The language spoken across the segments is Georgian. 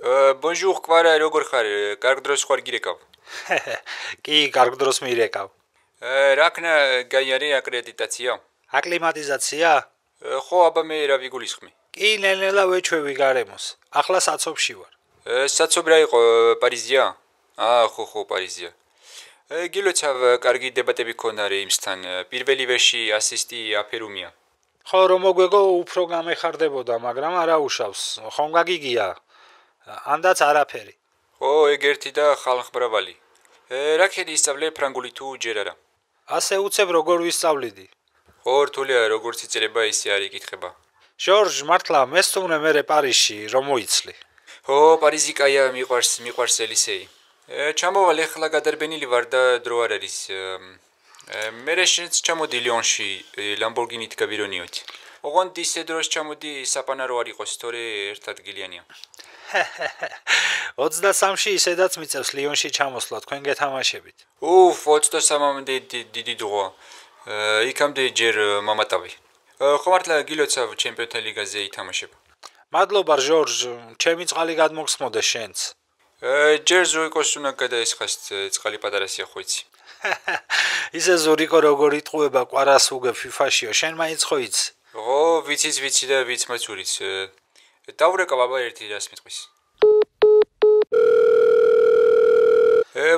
Bonjour, კვარა, როგორ ხარ? კარგ დროს ხარ გირეკავ? კი, კარგ დროს მირეკავ. რაკნა გაიარე აკრედიტაცია? აკლიმატიზაცია? ხო, აბა მე რა ვიგულისხმი? კი, ნელ-ნელა ვეჩვევი გარემოს. ახლა საცობში ვარ. საცობ რა იყო, პარიზია? ხო, პარიზია. გილოცავ, კარგი დებატები ქონდა იმსთან. პირველივეში ასისტი აფერუმია. ხო, რომ მოგვეგო უფრო გამეხარდებოდა, მაგრამ არა უშავს. ხომ გაგიგია? ანდაც არაფერი. ხო, ეგ ერთი და ხალხმრავალი. რა ქედი ისწავლე ფრანგული თუ ჯერ არა? ასე უცებ როგორ ვისწავლიდი? ხო, რთულია როგორც იწერება ისე არ იკითხება. ჟორჟ, მართლა მესწუნე მერე პარიზში რომ მოიცლი. ხო, პარიზი კაია, მიყვარს ელისეი. ჩამოვალ ახლა გადარბენილი ვარ და დრო არ არის. მერე შენც ჩამოდი ლიონში, ლამბორგინით გავირონიოთ. ოღონდ ისე დროს ჩამოდი საპანარო არ იყოს, თორე ერთადგილიანია. 23-ში ისედაც მიწევს ლიონში ჩამოსვლა, თქვენ გეთამაშებით. 23-მდე დიდი დროა. იქამდე ჯერ მომატავი. ხო მართლა გილოცავ ჩემპიონთა ლიგაზე ითამაშებ. მადლობა ჟორჟ, ჩემი წყალი გადმოგსმოდე შენც. ჯერ ზურიკოს უნდა გადაესხას წყალი პატარასია ხო იცი. ისე ზურიკო როგორ იტყუება კვარას უგებ FIFA-შიო, შენ მაინც ხო იცი? ხო, ვიცი და ვიცმაც ურის. დავრეკავ აბა ერთი რას მიტყვის.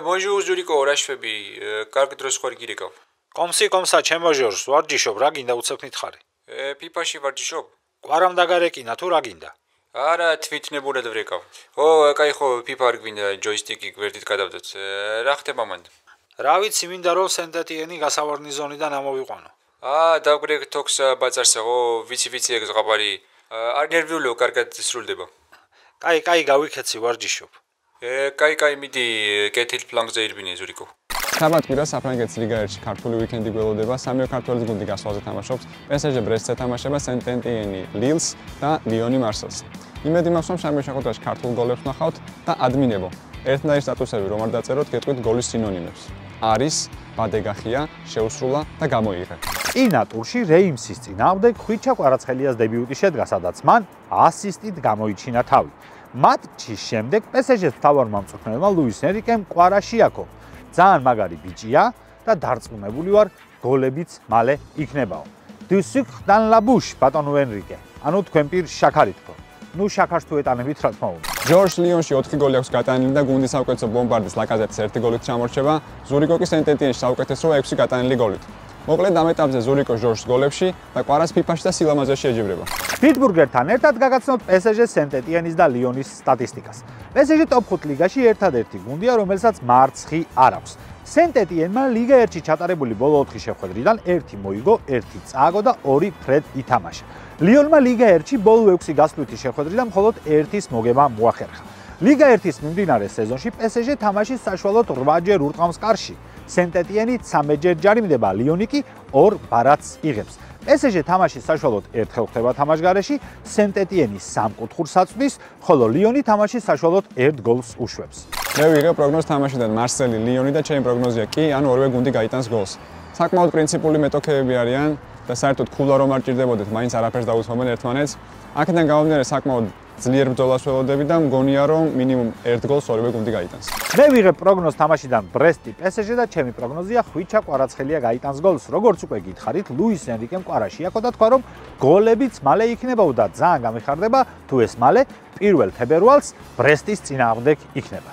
Bonjour ზურიკო, რა შვები? კარგ დროს ხარ გირეკავ? კომსა, ჩემო ჟორჟ, ვარჯიშობ, რა გინდა უცებნით ხარი? FIFA-ში ვარჯიშობ? კვარამ დაგარეკინა თუ რა გინდა? არა, თვითნებურად ვრეკავ. ხო, კაი ხო, FIFA არ გვინდა, ჯოისტიკი გვერდით გადავდოთ. რა ხდება მანდ? რა ვიცი, მინდა რომ სენტეტიენი გასავარდნი ზონიდან ამოვიყვანო. დავგრეგ თოქს ბაწარსა, ხო, ვიცი ეგ ზღაპარი. არ ნერვიულო, კარგად სრულდება. კაი, გავიქეცი, ვარჯიშობ. კაი, მიდი კეთილ ფლანგზე ირბინე ზურიკო. შაბათ-კვირა საფრანგეთის ლიგა 1-ში ქართული უიკენდი გველოდება. სამივე ქართველი გუნდი გასვლაზე თამაშობს. PSG ბრესტზე თამაშება სენტ-ეტიენი ლილს და ლიონი მარსელს. იმედი მაქვს, რომ სამივე შეხვედრაში ქართულ გოლებს ვნახავთ და ადმინებო. ერთნაირი სტატუსები რომ არ დაწეროთ, გეტყვით გოლის სინონიმებს. არის, ბადეგახია, შეუსრულა და გამოიღე. წინა ტურში რეიმსის წინააღმდეგ ხვიჩა კვარაცხელიას დებიუტი შედგა, სადაც მან ასისტით გამოიჩინა თავი. მატჩის შემდეგ PSG-ს მთავარმა მწვრთნელმა ლუის ენრიკემ კვარა შეაქო. ძალიან მაგარი ბიჭია და დარწმუნებული ვარ, გოლებიც მალე იქნებაო. Du sucre dans la bouche, ბატონო ენრიკე. ანუ თქვენ პირ შაქარი თქო. ნუ შაქარს თუ ეტანებით რა თქმა უნდა. ჟორჟ ლიონში 4 გოლი აქვს გატანილი და გუნდის საუკეთესო ბომბარდის ლაკაზეტს 1 გოლით ჩამორჩება. ზურიკო კი სენტ-ეტიენში საუკეთესო 6 გატანილი გოლით. მოკლედ ამ ეტაპზე ზურიკო ჟორჟს გოლებში და კვარას FIFA-ში და სილამაზეში ეჯიბრება. Pittsburgh-თან ერთად გაგაცნოთ PSG-ს, სენტ-ეტიენის და ლიონის სტატისტიკას. PSG ტოპ 5 ლიგაში ერთადერთი გუნდია, რომელსაც მარცხი არ აქვს. სენტ-ეტიენმა ლიგა 1-ში ჩატარებული ბოლო 4 შეხვედრიდან 1 მოიგო, 1 წააგო და 2 ფრედ ითამაშა. ლიონმა ლიგა 1-ში ბოლო 6 გასვლითი შეხვედრიდან მხოლოდ 1-ის მოგება მოახერხა. ლიგა 1-ის მიმდინარე სეზონში PSG თამაშის საშუალოდ 8 ჯერ ურტყამს კარში. სენტ-ეტიენი 13 ჯერ ჯარიმდება, ლიონი კი 2 ბარათს იღებს. PSG თამაშის საშუალოდ 1 ხდება თამაშგარეში, სენტ-ეტიენი 3 კუთხურს აწვდის, ხოლო ლიონი თამაშის საშუალოდ 1 გოლს უშვებს. მე ვიღებ პროგნოზ თამაშიდან მარსელი, ლიონი და ჩემი პროგნოზია კი, ანუ ორივე გუნდი გაიტანს გოლს. საკმაოდ პრინციპული მეტოქეები არიან და საერთოდ ქულა რომ არ ჭირდებოდეთ, მაინც არაფერს დაუთმობენ ერთმანეთს. აქედან გამომდინარე საკმაოდ ძლიერ ბრძოლას ველოდები და მგონია რომ მინიმუმ 1 გოლს ორივე გუნდი გაიტანს. მე ვიღებ პროგნოზ თამაშიდან ბრესტი PSG და ჩემი პროგნოზია ხვიჩა კვარაცხელია გაიტანს გოლს. როგორც უკვე გითხარით, ლუის ენრიკემ კვარა შეაქო და თქვა რომ გოლებიც მალე იქნებაო და ძალიან გამიხარდება თუ ეს მალე 1 თებერვალს ბრესტის წინააღმდეგ იქნება.